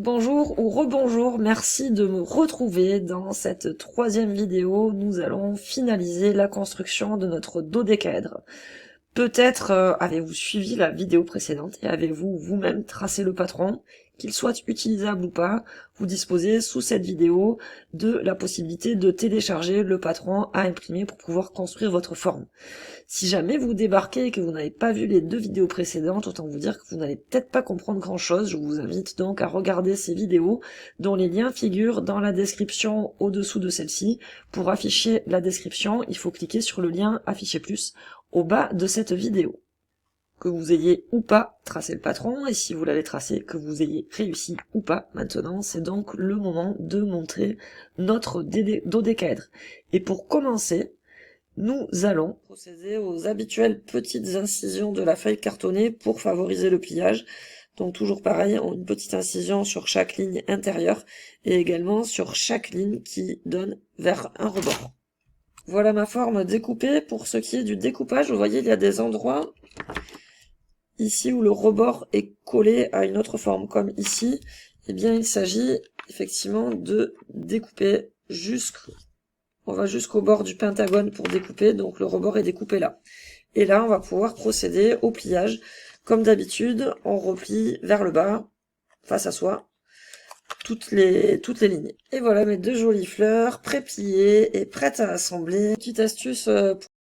Bonjour ou rebonjour, merci de me retrouver dans cette troisième vidéo. Nous allons finaliser la construction de notre dodécaèdre. Peut-être avez-vous suivi la vidéo précédente et avez-vous vous-même tracé le patron, qu'il soit utilisable ou pas. Vous disposez sous cette vidéo de la possibilité de télécharger le patron à imprimer pour pouvoir construire votre forme. Si jamais vous débarquez et que vous n'avez pas vu les deux vidéos précédentes, autant vous dire que vous n'allez peut-être pas comprendre grand chose. Je vous invite donc à regarder ces vidéos dont les liens figurent dans la description au-dessous de celle-ci. Pour afficher la description, il faut cliquer sur le lien afficher plus au bas de cette vidéo. Que vous ayez ou pas tracé le patron, et si vous l'avez tracé, que vous ayez réussi ou pas, maintenant c'est donc le moment de montrer notre dodécaèdre. Et pour commencer, nous allons procéder aux habituelles petites incisions de la feuille cartonnée pour favoriser le pliage. Donc toujours pareil, une petite incision sur chaque ligne intérieure et également sur chaque ligne qui donne vers un rebord. Voilà ma forme découpée. Pour ce qui est du découpage, vous voyez, il y a des endroits ici où le rebord est collé à une autre forme, comme ici. Eh bien, il s'agit effectivement de découper on va jusqu'au bord du pentagone pour découper, donc le rebord est découpé là. Et là, on va pouvoir procéder au pliage. Comme d'habitude, on replie vers le bas, face à soi, toutes les lignes. Et voilà mes deux jolies fleurs, pré-pliées et prêtes à assembler. Petite astuce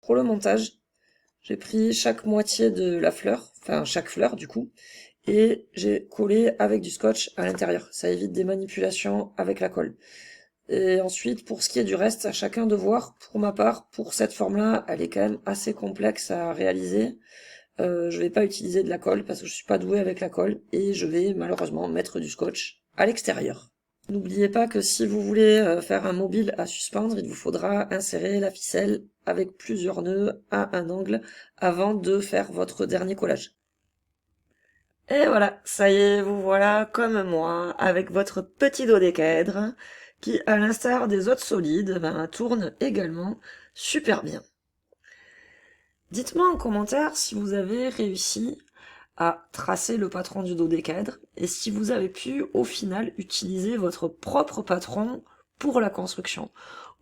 pour le montage. J'ai pris chaque moitié de la fleur, enfin chaque fleur du coup, et j'ai collé avec du scotch à l'intérieur. Ça évite des manipulations avec la colle. Et ensuite, pour ce qui est du reste, à chacun de voir. Pour ma part, pour cette forme-là, elle est quand même assez complexe à réaliser. Je vais pas utiliser de la colle parce que je suis pas douée avec la colle et je vais malheureusement mettre du scotch à l'extérieur. N'oubliez pas que si vous voulez faire un mobile à suspendre, il vous faudra insérer la ficelle avec plusieurs nœuds à un angle avant de faire votre dernier collage. Et voilà, ça y est, vous voilà comme moi, avec votre petit dodécaèdre, qui, à l'instar des autres solides, tourne également super bien. Dites-moi en commentaire si vous avez réussi à tracer le patron du dodécaèdre, et si vous avez pu, au final, utiliser votre propre patron pour la construction.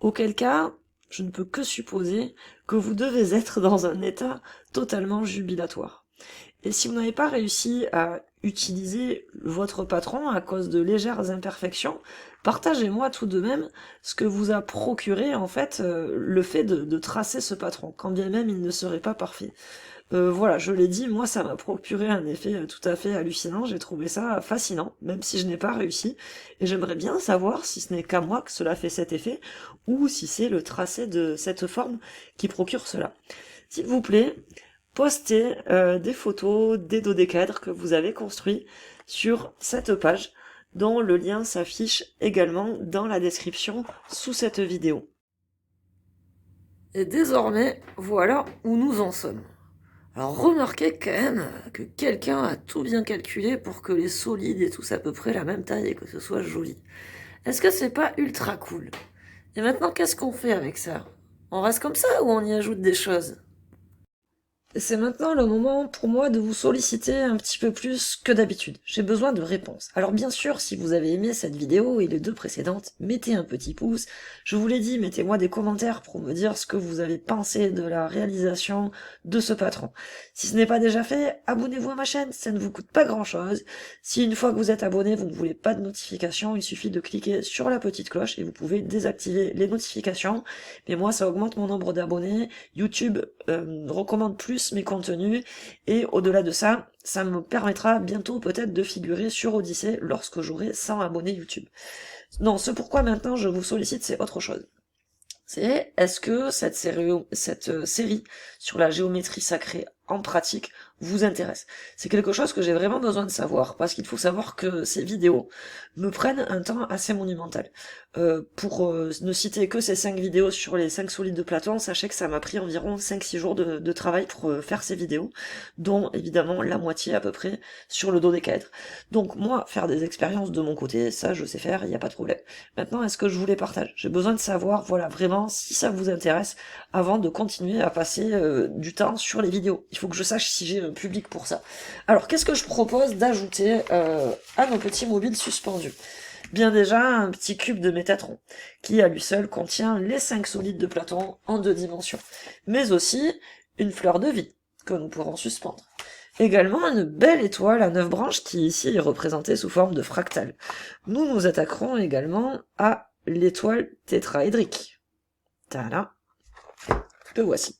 Auquel cas, je ne peux que supposer que vous devez être dans un état totalement jubilatoire. Et si vous n'avez pas réussi à utiliser votre patron à cause de légères imperfections, partagez-moi tout de même ce que vous a procuré en fait le fait de tracer ce patron, quand bien même il ne serait pas parfait. Voilà, je l'ai dit, moi ça m'a procuré un effet tout à fait hallucinant, j'ai trouvé ça fascinant, même si je n'ai pas réussi, et j'aimerais bien savoir si ce n'est qu'à moi que cela fait cet effet, ou si c'est le tracé de cette forme qui procure cela. S'il vous plaît, postez des photos des dodécaèdres que vous avez construits sur cette page, dont le lien s'affiche également dans la description sous cette vidéo. Et désormais, voilà où nous en sommes. Alors remarquez quand même que quelqu'un a tout bien calculé pour que les solides aient tous à peu près la même taille et que ce soit joli. Est-ce que c'est pas ultra cool? Et maintenant, qu'est-ce qu'on fait avec ça? On reste comme ça ou on y ajoute des choses? C'est maintenant le moment pour moi de vous solliciter un petit peu plus que d'habitude. J'ai besoin de réponses. Alors bien sûr, si vous avez aimé cette vidéo et les deux précédentes, mettez un petit pouce. Je vous l'ai dit, mettez-moi des commentaires pour me dire ce que vous avez pensé de la réalisation de ce patron. Si ce n'est pas déjà fait, abonnez-vous à ma chaîne, ça ne vous coûte pas grand-chose. Si une fois que vous êtes abonné, vous ne voulez pas de notifications, il suffit de cliquer sur la petite cloche et vous pouvez désactiver les notifications. Mais moi, ça augmente mon nombre d'abonnés. YouTube recommande plus mes contenus et au-delà de ça, ça me permettra bientôt peut-être de figurer sur Odyssée lorsque j'aurai 100 abonnés YouTube. Non, ce pourquoi maintenant je vous sollicite, c'est autre chose. C'est est-ce que cette série sur la géométrie sacrée en pratique vous intéresse? C'est quelque chose que j'ai vraiment besoin de savoir, parce qu'il faut savoir que ces vidéos me prennent un temps assez monumental. Pour ne citer que ces 5 vidéos sur les 5 solides de Platon, sachez que ça m'a pris environ 5-6 jours de travail pour faire ces vidéos, dont évidemment la moitié à peu près sur le dodécaèdre. Donc moi, faire des expériences de mon côté, ça je sais faire, il n'y a pas de problème. Maintenant, est-ce que je vous les partage? J'ai besoin de savoir, voilà, vraiment, si ça vous intéresse, avant de continuer à passer du temps sur les vidéos. Il faut que je sache si j'ai un public pour ça. Alors, qu'est-ce que je propose d'ajouter à nos petits mobiles suspendus? Bien déjà, un petit cube de Métatron, qui à lui seul contient les 5 solides de Platon en 2 dimensions, mais aussi une fleur de vie, que nous pourrons suspendre. Également une belle étoile à 9 branches qui ici est représentée sous forme de fractal. Nous nous attaquerons également à l'étoile tétraédrique. Tada, le voici,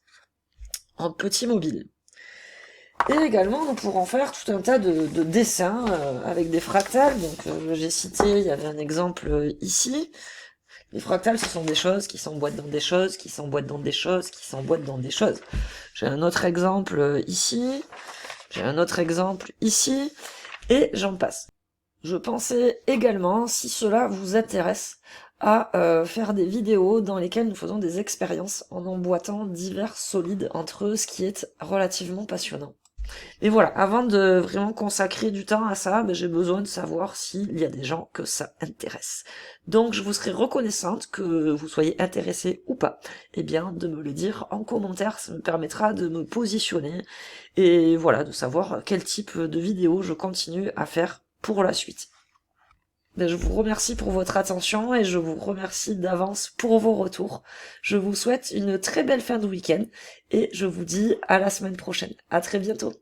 en petit mobile. Et également, nous pourrons faire tout un tas de dessins avec des fractales. Donc, j'ai cité, il y avait un exemple ici. Les fractales, ce sont des choses qui s'emboîtent dans des choses, qui s'emboîtent dans des choses, qui s'emboîtent dans des choses. J'ai un autre exemple ici. J'ai un autre exemple ici. Et j'en passe. Je pensais également, si cela vous intéresse, à faire des vidéos dans lesquelles nous faisons des expériences en emboîtant divers solides entre eux, ce qui est relativement passionnant. Et voilà, avant de vraiment consacrer du temps à ça, j'ai besoin de savoir s'il y a des gens que ça intéresse. Donc je vous serai reconnaissante que vous soyez intéressé ou pas, eh bien de me le dire en commentaire, ça me permettra de me positionner et voilà, de savoir quel type de vidéo je continue à faire pour la suite. Je vous remercie pour votre attention et je vous remercie d'avance pour vos retours. Je vous souhaite une très belle fin de week-end et je vous dis à la semaine prochaine. À très bientôt.